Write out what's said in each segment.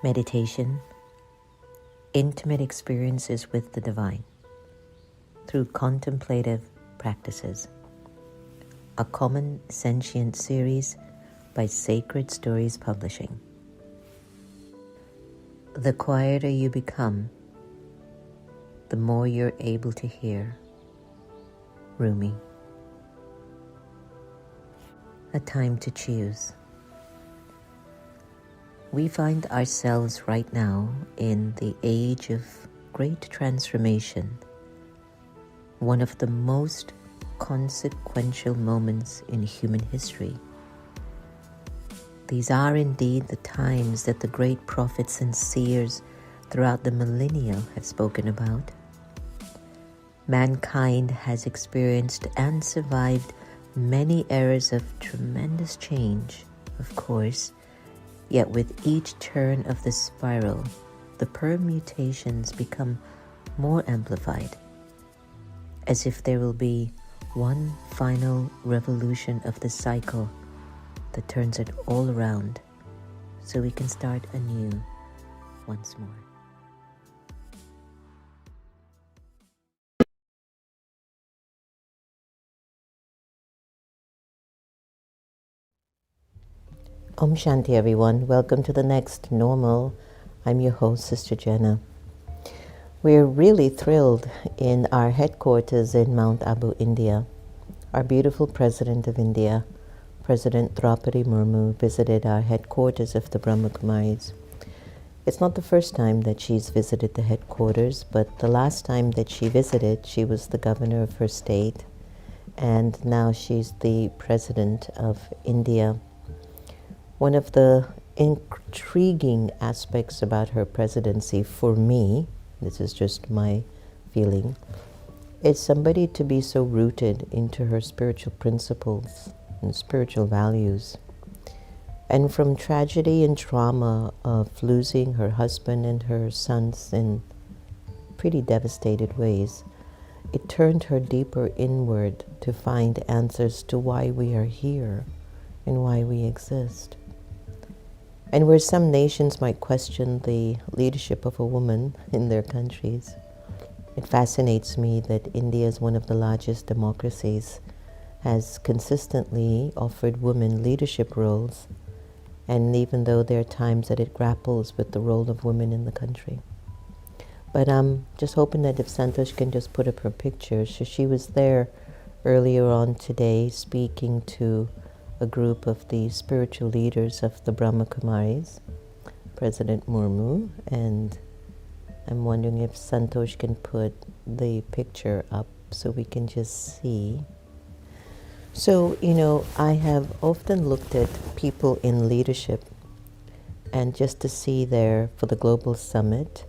Meditation, intimate experiences with the divine through contemplative practices. A common sentient series by Sacred Stories Publishing. The quieter you become, the more you're able to hear. Rumi. A time to choose. We find ourselves right now in the age of great transformation, one of the most consequential moments in human history. These are indeed the times that the great prophets and seers throughout the millennia have spoken about. Mankind has experienced and survived many eras of tremendous change, of course, yet with each turn of the spiral, the permutations become more amplified, as if there will be one final revolution of the cycle that turns it all around, so we can start anew once more. Om Shanti, everyone. Welcome to the next normal. I'm your host, Sister Jenna. We're really thrilled in our headquarters in Mount Abu, India. Our beautiful President of India, President Draupadi Murmu, visited our headquarters of the Brahma Kumaris. It's not the first time that she's visited the headquarters, but the last time that she visited, she was the governor of her state, and now she's the President of India. One of the intriguing aspects about her presidency for me, this is just my feeling, is somebody to be so rooted into her spiritual principles and spiritual values. And from tragedy and trauma of losing her husband and her sons in pretty devastated ways, it turned her deeper inward to find answers to why we are here and why we exist. And where some nations might question the leadership of a woman in their countries, it fascinates me that India is one of the largest democracies, has consistently offered women leadership roles, and even though there are times that it grapples with the role of women in the country. But I'm just hoping that if Santosh can just put up her picture. So she was there earlier on today speaking to a group of the spiritual leaders of the Brahma Kumaris, President Murmu, and I'm wondering if Santosh can put the picture up so we can just see. So, I have often looked at people in leadership, and just to see there for the Global Summit,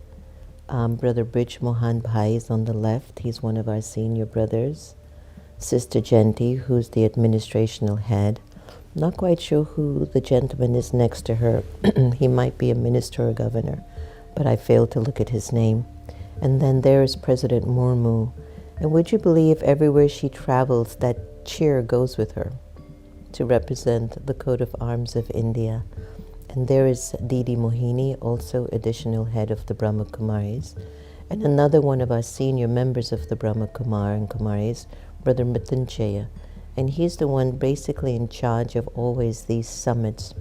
Brother Brij Mohan Bhai is on the left. He's one of our senior brothers. Sister Jenna, who's the administrational head. Not quite sure who the gentleman is next to her. He might be a minister or governor, but I failed to look at his name. And then there is President Murmu. And would you believe everywhere she travels, that chair goes with her to represent the coat of arms of India. And there is Didi Mohini, also additional head of the Brahma Kumaris. And another one of our senior members of the Brahma Kumar and Kumaris, Brother Mrityunjaya. And he's the one basically in charge of always these summits.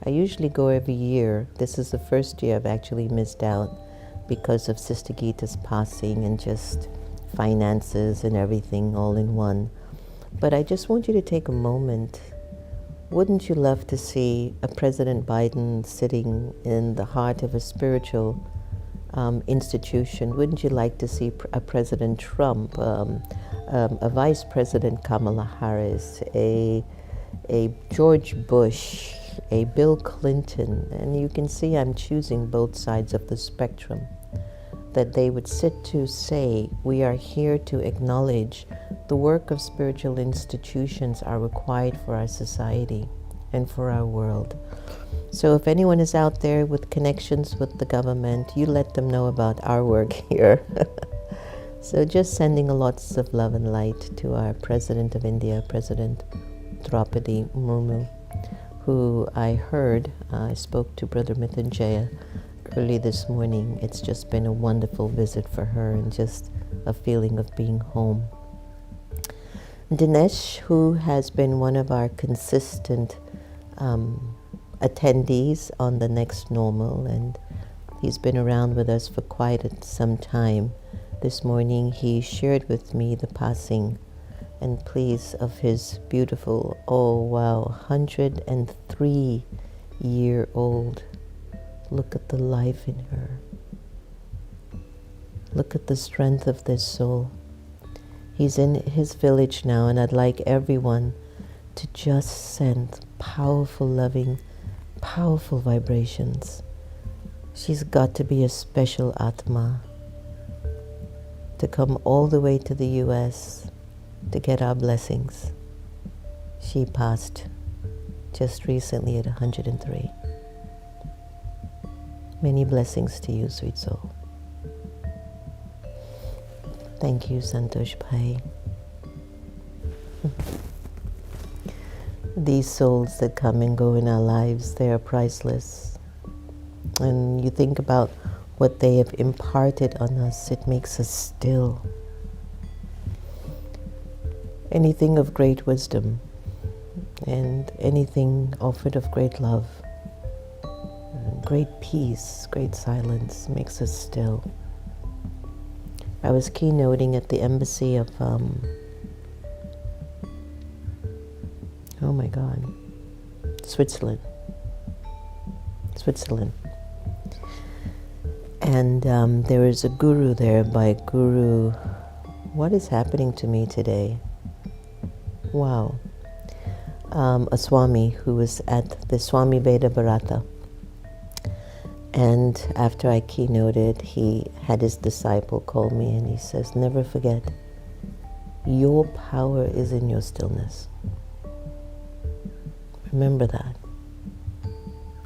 I usually go every year. This is the first year I've actually missed out because of Sister Geeta's passing and just finances and everything all in one. But I just want you to take a moment. Wouldn't you love to see a President Biden sitting in the heart of a spiritual institution? Wouldn't you like to see a President Trump, a Vice President Kamala Harris, a George Bush, a Bill Clinton? And you can see I'm choosing both sides of the spectrum. That they would sit to say, we are here to acknowledge the work of spiritual institutions are required for our society and for our world. So if anyone is out there with connections with the government, you let them know about our work here. So just sending lots of love and light to our President of India, President Draupadi Murmu, who I heard, I spoke to Brother Mrityunjaya early this morning. It's just been a wonderful visit for her and just a feeling of being home. Dinesh, who has been one of our consistent attendees on the Next Normal, and he's been around with us for quite some time. This morning he shared with me the passing and pleas of his beautiful, 103-year-old. Look at the life in her. Look at the strength of this soul. He's in his village now, and I'd like everyone to just send powerful, loving, powerful vibrations. She's got to be a special Atma to come all the way to the US to get our blessings. She passed just recently at 103. Many blessings to you, sweet soul. Thank you, Santosh Bhai. These souls that come and go in our lives, they are priceless. And you think about what they have imparted on us, it makes us still. Anything of great wisdom and anything offered of great love, great peace, great silence makes us still. I was keynoting at the embassy of, Switzerland. And there is a guru there by Guru, what is happening to me today? Wow. A Swami who was at the Swami Veda Bharata. And after I keynoted, he had his disciple call me and he says, never forget, your power is in your stillness. Remember that.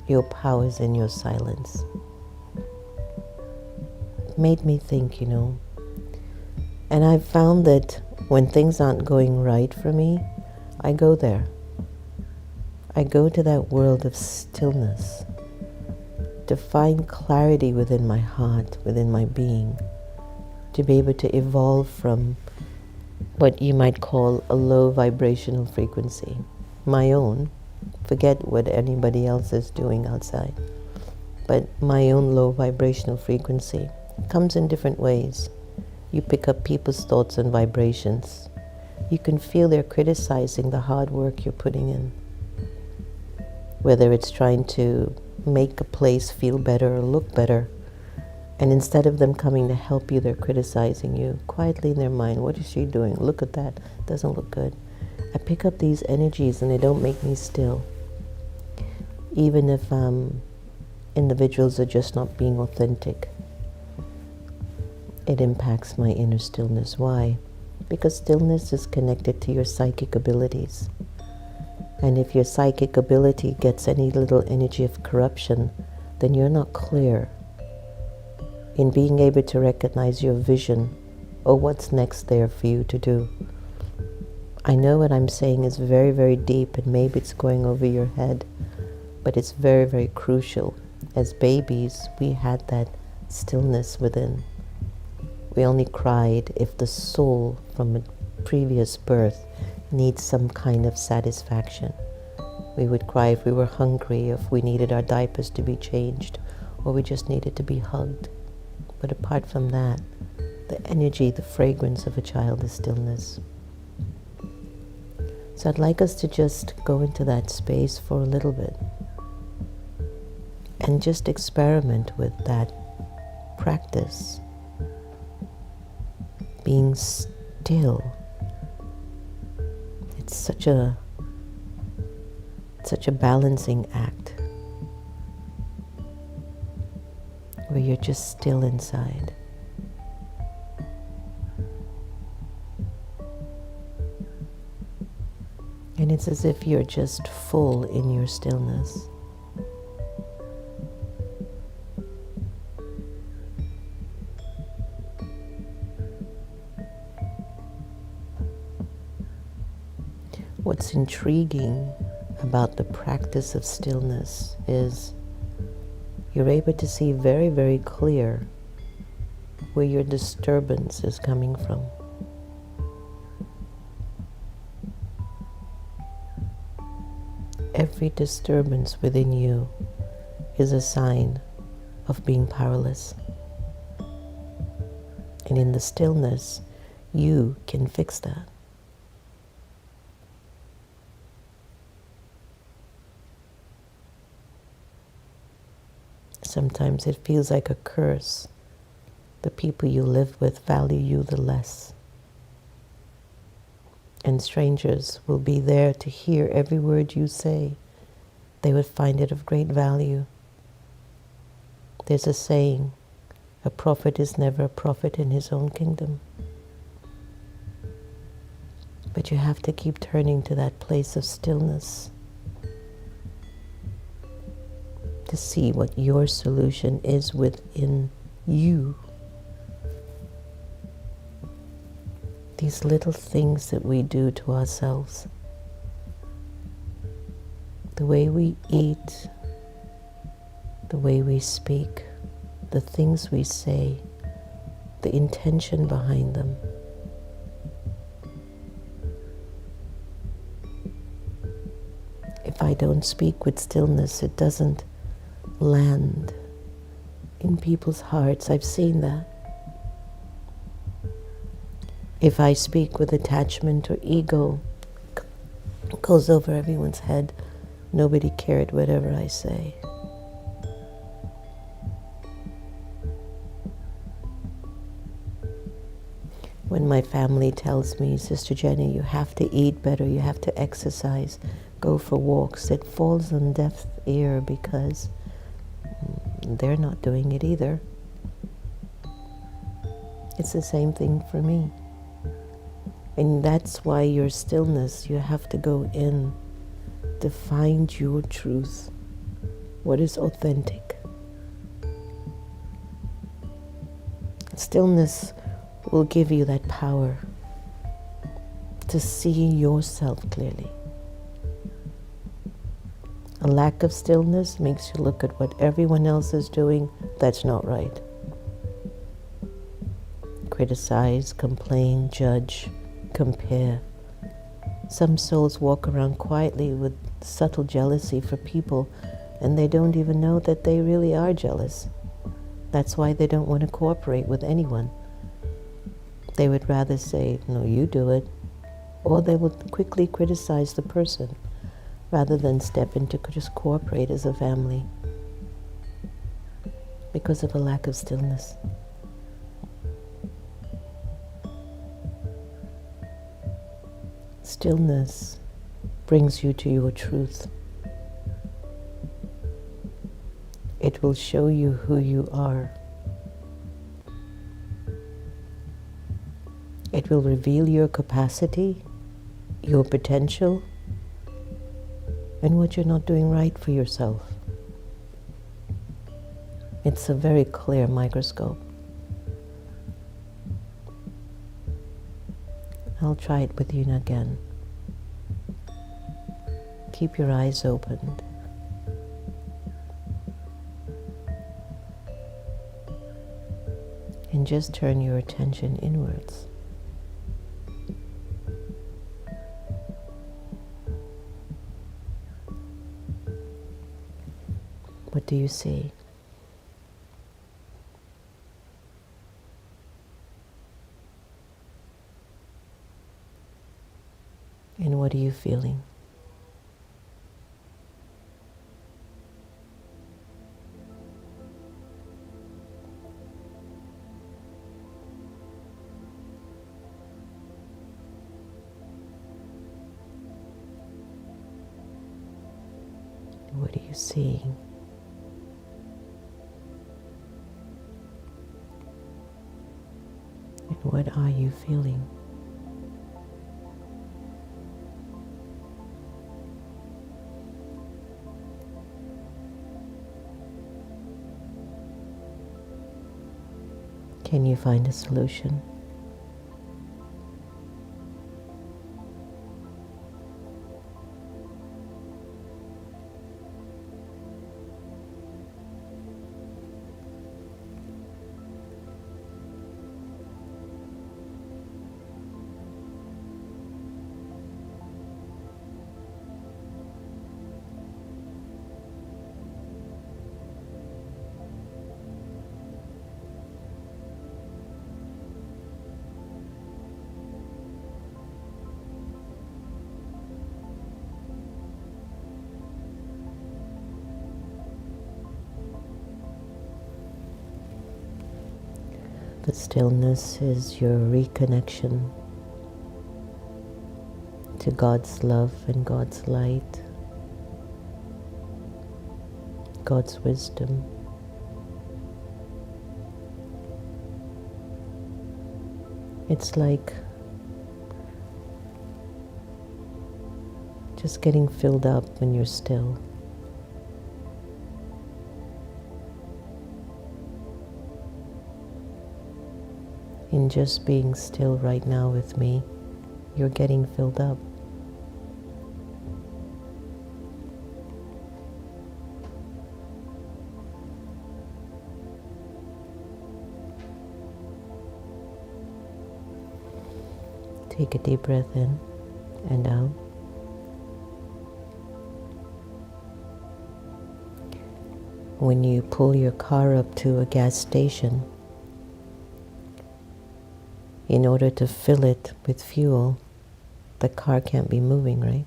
Your power is in your silence. It made me think, And I've found that when things aren't going right for me, I go there. I go to that world of stillness to find clarity within my heart, within my being, to be able to evolve from what you might call a low vibrational frequency, my own. Forget what anybody else is doing outside. But my own low vibrational frequency comes in different ways. You pick up people's thoughts and vibrations. You can feel they're criticizing the hard work you're putting in. Whether it's trying to make a place feel better or look better. And instead of them coming to help you, they're criticizing you quietly in their mind. What is she doing? Look at that. Doesn't look good. I pick up these energies and they don't make me still. Even if individuals are just not being authentic, it impacts my inner stillness. Why? Because stillness is connected to your psychic abilities. And if your psychic ability gets any little energy of corruption, then you're not clear in being able to recognize your vision or what's next there for you to do. I know what I'm saying is very, very deep, and maybe it's going over your head, but it's very, very crucial. As babies, we had that stillness within. We only cried if the soul from a previous birth needs some kind of satisfaction. We would cry if we were hungry, if we needed our diapers to be changed, or we just needed to be hugged. But apart from that, the energy, the fragrance of a child is stillness. So I'd like us to just go into that space for a little bit and just experiment with that practice. Being still. It's such a balancing act where you're just still inside. And it's as if you're just full in your stillness. What's intriguing about the practice of stillness is you're able to see very, very clear where your disturbance is coming from. Every disturbance within you is a sign of being powerless. And in the stillness, you can fix that. Sometimes it feels like a curse. The people you live with value you the less. And strangers will be there to hear every word you say. They would find it of great value. There's a saying, a prophet is never a prophet in his own kingdom. But you have to keep turning to that place of stillness to see what your solution is within you. These little things that we do to ourselves, the way we eat, the way we speak, the things we say, the intention behind them. If I don't speak with stillness, it doesn't land in people's hearts. I've seen that. If I speak with attachment or ego, it goes over everyone's head. Nobody cared whatever I say. When my family tells me, Sister Jenna, you have to eat better, you have to exercise, go for walks, it falls on deaf ear because they're not doing it either. It's the same thing for me. And that's why your stillness, you have to go in to find your truth, what is authentic. Stillness will give you that power to see yourself clearly. A lack of stillness makes you look at what everyone else is doing that's not right. Criticize, complain, judge, compare. Some souls walk around quietly with subtle jealousy for people, and they don't even know that they really are jealous. That's why they don't want to cooperate with anyone. They would rather say, no, you do it. Or they would quickly criticize the person rather than step in to just cooperate as a family because of a lack of stillness. Stillness brings you to your truth. It will show you who you are. It will reveal your capacity, your potential, and what you're not doing right for yourself. It's a very clear microscope. I'll try it with you again. Keep your eyes opened. And just turn your attention inwards. What do you see? And what are you feeling? What are you seeing? And what are you feeling? Can you find a solution? The stillness is your reconnection to God's love and God's light, God's wisdom. It's like just getting filled up when you're still. In just being still right now with me, you're getting filled up. Take a deep breath in and out. When you pull your car up to a gas station, in order to fill it with fuel, the car can't be moving, right?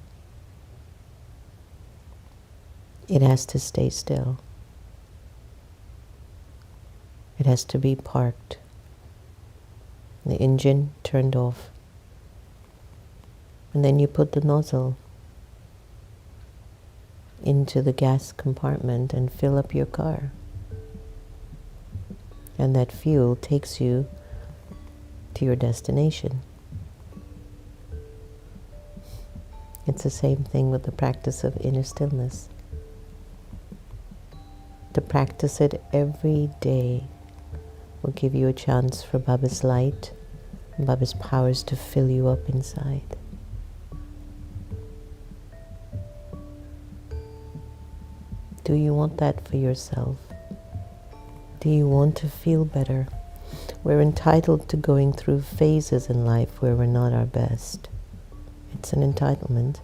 It has to stay still. It has to be parked. The engine turned off. And then you put the nozzle into the gas compartment and fill up your car. And that fuel takes you to your destination. It's the same thing with the practice of inner stillness. To practice it every day will give you a chance for Baba's light and Baba's powers to fill you up inside. Do you want that for yourself? Do you want to feel better? We're entitled to going through phases in life where we're not our best. It's an entitlement.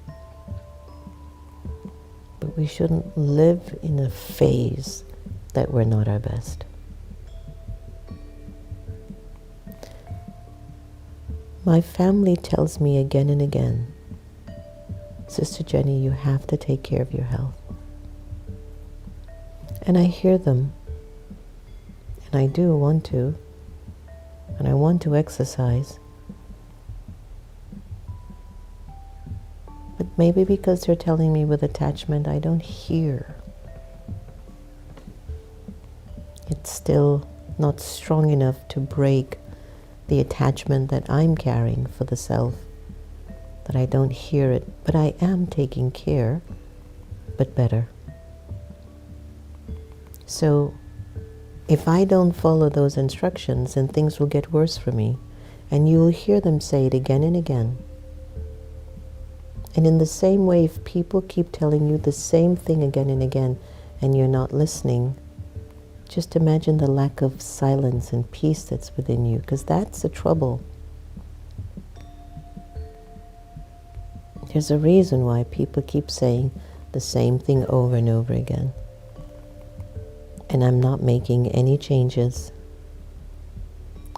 But we shouldn't live in a phase that we're not our best. My family tells me again and again, Sister Jenny, you have to take care of your health. And I hear them, and I do want to, and I want to exercise. But maybe because they're telling me with attachment, I don't hear. It's still not strong enough to break the attachment that I'm carrying for the self, that I don't hear it. But I am taking care, but better. So if I don't follow those instructions, then things will get worse for me. And you will hear them say it again and again. And in the same way, if people keep telling you the same thing again and again, and you're not listening, just imagine the lack of silence and peace that's within you, because that's the trouble. There's a reason why people keep saying the same thing over and over again. And I'm not making any changes.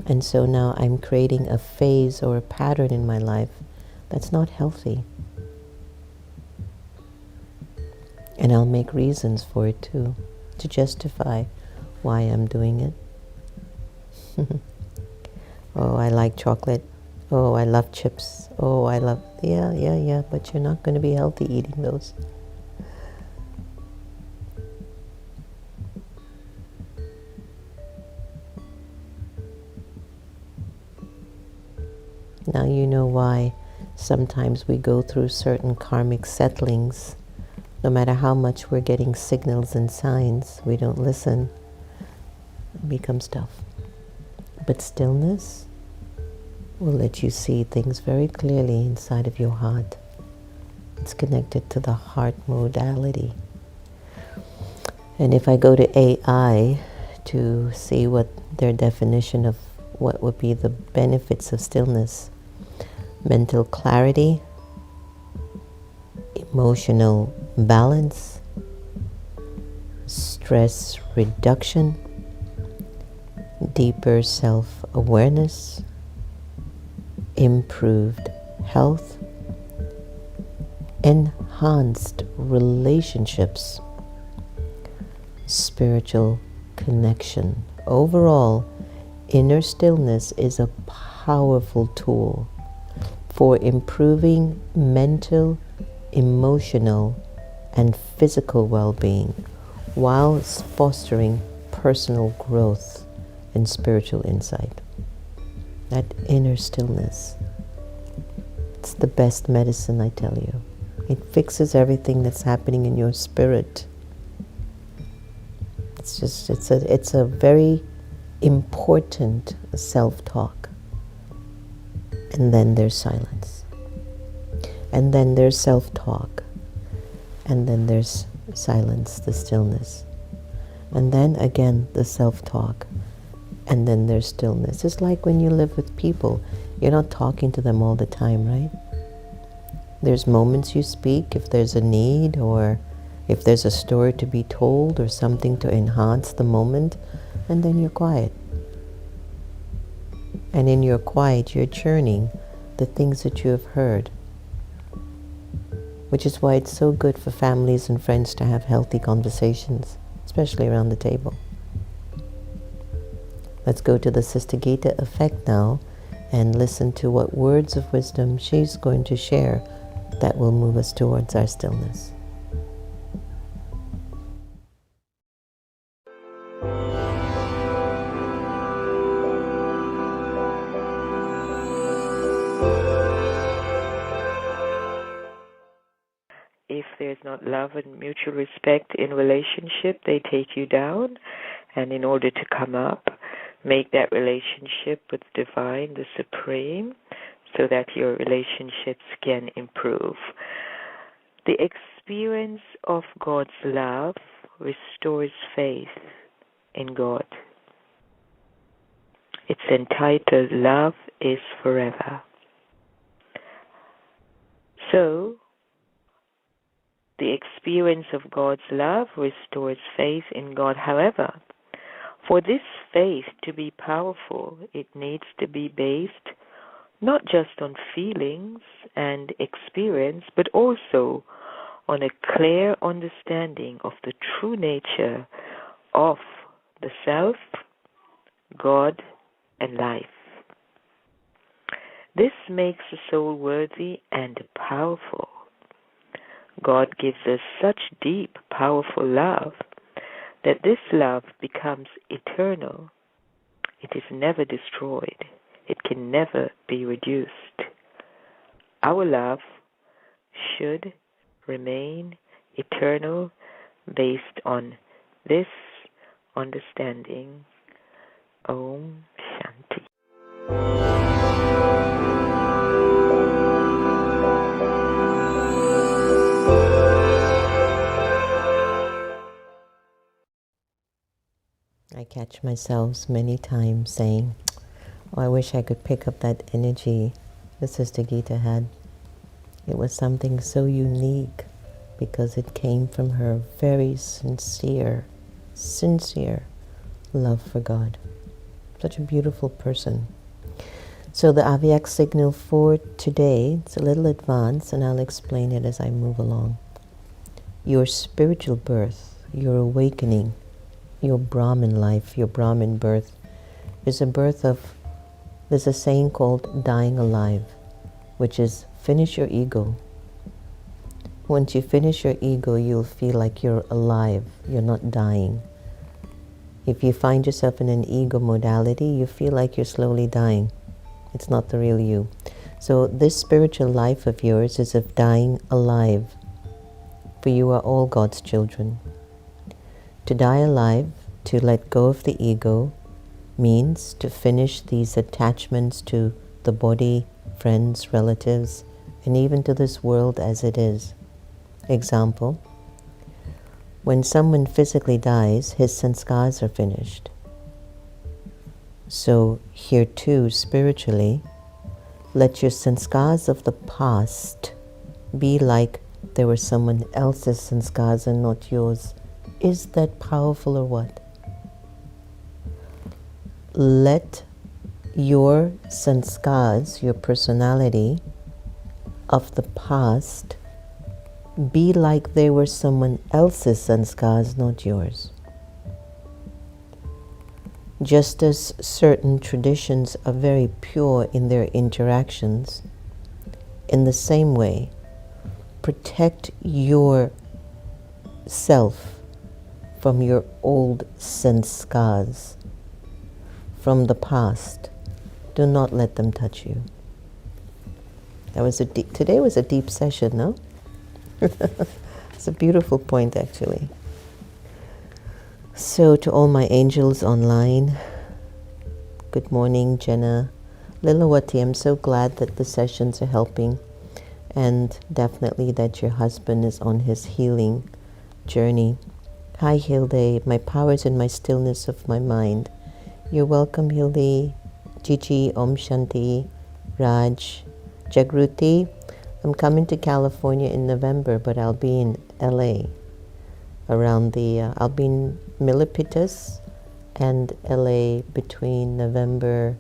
And so now I'm creating a phase or a pattern in my life that's not healthy. And I'll make reasons for it too, to justify why I'm doing it. Oh, I like chocolate. Oh, I love chips. Oh, I love... Yeah, but you're not going to be healthy eating those. Now you know why sometimes we go through certain karmic settlings. No matter how much we're getting signals and signs, we don't listen. It becomes tough. But stillness will let you see things very clearly inside of your heart. It's connected to the heart modality. And if I go to AI to see what their definition of what would be the benefits of stillness: mental clarity, emotional balance, stress reduction, deeper self-awareness, improved health, enhanced relationships, spiritual connection. Overall, Inner stillness is a powerful tool for improving mental, emotional, and physical well-being, whilst fostering personal growth and spiritual insight. That inner stillness, it's the best medicine, I tell you. It fixes everything that's happening in your spirit. It's a very important self-talk. And then there's silence. And then there's self-talk. And then there's silence, the stillness. And then again, the self-talk. And then there's stillness. It's like when you live with people, you're not talking to them all the time, right? There's moments you speak if there's a need, or if there's a story to be told or something to enhance the moment, and then you're quiet. And in your quiet, you're churning the things that you have heard, which is why it's so good for families and friends to have healthy conversations, especially around the table. Let's go to the Sister Gita effect now and listen to what words of wisdom she's going to share that will move us towards our stillness. If there's not love and mutual respect in relationship, they take you down. And in order to come up, make that relationship with Divine, the Supreme, so that your relationships can improve. The experience of God's love restores faith in God. It's entitled Love is Forever. So, the experience of God's love restores faith in God. However, for this faith to be powerful, it needs to be based not just on feelings and experience, but also on a clear understanding of the true nature of the self, God, and life. This makes the soul worthy and powerful. God gives us such deep, powerful love that this love becomes eternal. It is never destroyed. It can never be reduced. Our love should remain eternal based on this understanding. Om Shanti. I catch myself many times saying, oh, I wish I could pick up that energy the Sister Gita had. It was something so unique because it came from her very sincere love for God. Such a beautiful person. So the Avyak signal for today, it's a little advanced and I'll explain it as I move along. Your spiritual birth, your awakening, your Brahmin life, your Brahmin birth is a birth of, there's a saying called dying alive, which is finish your ego. Once you finish your ego, you'll feel like you're alive, you're not dying. If you find yourself in an ego modality, you feel like you're slowly dying. It's not the real you. So this spiritual life of yours is of dying alive, for you are all God's children. To die alive, to let go of the ego, means to finish these attachments to the body, friends, relatives, and even to this world as it is. Example, when someone physically dies, his sanskars are finished. So here too, spiritually, let your sanskars of the past be like they were someone else's sanskars and not yours. Is that powerful or what? Let your sanskars, your personality of the past, be like they were someone else's sanskars, not yours. Just as certain traditions are very pure in their interactions, in the same way, protect yourself from your old sanskars, from the past. Do not let them touch you. Today was a deep session, no? It's a beautiful point, actually. So to all my angels online, good morning, Jenna. Lilawati, I'm so glad that the sessions are helping, and definitely that your husband is on his healing journey. Hi, Hilde. My power is in my stillness of my mind. You're welcome, Hilde. Gigi, Om Shanti, Raj, Jagruti. I'm coming to California in November, but I'll be in LA I'll be in Milipitas and LA between November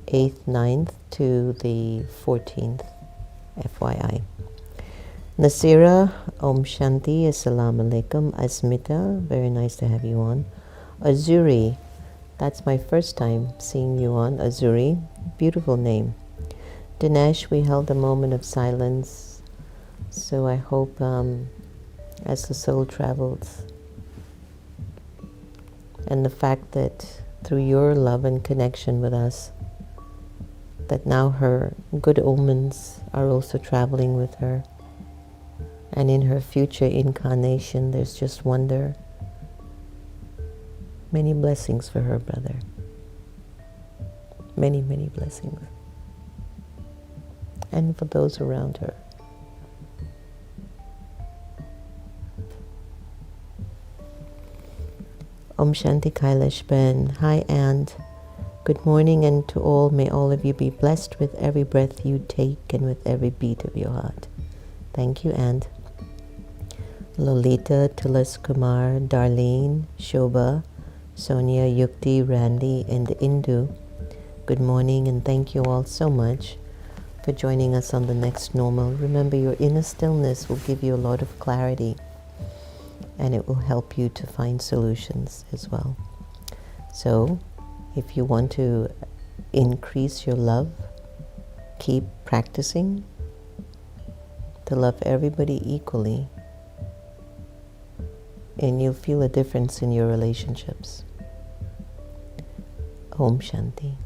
8th, 9th to the 14th, FYI. Nasira, Om Shanti, Assalamu Alaikum. Asmita, very nice to have you on. Azuri, that's my first time seeing you on. Azuri, beautiful name. Dinesh, we held a moment of silence, so I hope as the soul travels, and the fact that through your love and connection with us, that now her good omens are also traveling with her, and in her future incarnation there's just wonder. Many blessings for her, brother. Many, many blessings. And for those around her. Om Shanti Kailash Ben. Hi, and good morning, and to all, may all of you be blessed with every breath you take and with every beat of your heart. Thank you, and Lolita, Tulas Kumar, Darlene, Shobha, Sonia, Yukti, Randy, and Indu. Good morning, and thank you all so much for joining us on the next normal. Remember, your inner stillness will give you a lot of clarity, and it will help you to find solutions as well. So, if you want to increase your love, keep practicing to love everybody equally, and you'll feel a difference in your relationships. Om Shanti.